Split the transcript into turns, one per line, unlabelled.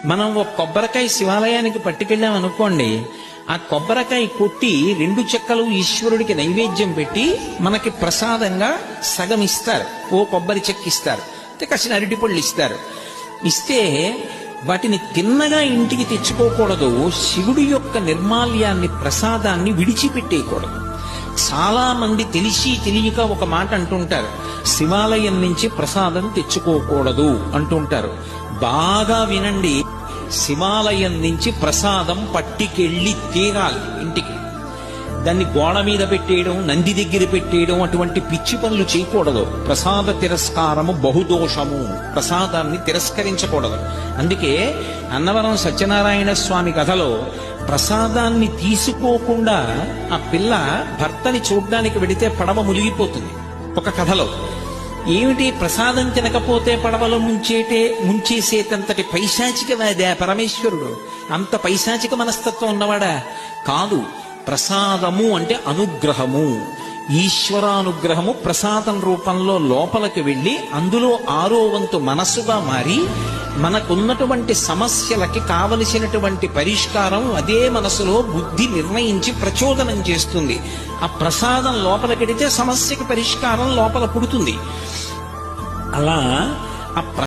మనం ఒక కొబ్బరికాయ శివాలయానికి పట్టుకెళ్ళాం అనుకోండి, ఆ కొబ్బరికాయ కొట్టి 2 చెక్కలు ఈశ్వరుడికి నైవేద్యం పెట్టి మనకి ప్రసాదంగా సగం ఇస్తారు, ఓ కొబ్బరి చెక్క ఇస్తారు, కాసిన అరటిపళ్ళు ఇస్తారు. ఇస్తే వాటిని తిన్నగా ఇంటికి తెచ్చుకోకూడదు. శివుడి యొక్క నిర్మాల్యాన్ని, ప్రసాదాన్ని విడిచిపెట్టేయకూడదు. చాలా మంది తెలిసి తెలియక ఒక మాట అంటుంటారు, శివాలయం నుంచి ప్రసాదం తెచ్చుకోకూడదు అంటుంటారు. బాగా వినండి, శివాలయం నుంచి ప్రసాదం పట్టికెళ్ళి తీరాలి ఇంటికి. దాన్ని గోడ మీద పెట్టేయడం, నంది దగ్గర పెట్టేయడం, అటువంటి పిచ్చి పనులు చేయకూడదు. ప్రసాద తిరస్కారము బహుదోషము, ప్రసాదాన్ని తిరస్కరించకూడదు. అందుకే అన్నవరం సత్యనారాయణ స్వామి కథలో ప్రసాదాన్ని తీసుకోకుండా ఆ పిల్ల భర్తని చూడ్డానికి వెడితే పడవ మునిగిపోతుంది. ఒక కథలో ఏమిటి, ప్రసాదం తినకపోతే పడవలో ముంచేసేటంతటి పైశాచికవాదా పరమేశ్వరుడు? అంత పైశాచిక మనస్తత్వం ఉన్నవాడా? కాదు. ప్రసాదము అంటే అనుగ్రహము, ఈశ్వరానుగ్రహము ప్రసాదం రూపంలో లోపలికి వెళ్ళి అందులో 6వ వంతు మనస్సుగా మారి మనకున్నటువంటి సమస్యలకి కావలసినటువంటి పరిష్కారం అదే మనసులో బుద్ధి నిర్ణయించి ప్రచోదనం చేస్తుంది. ఆ ప్రసాదం లోపలికెడితే సమస్యకి పరిష్కారం లోపల పుడుతుంది. అలా ఆ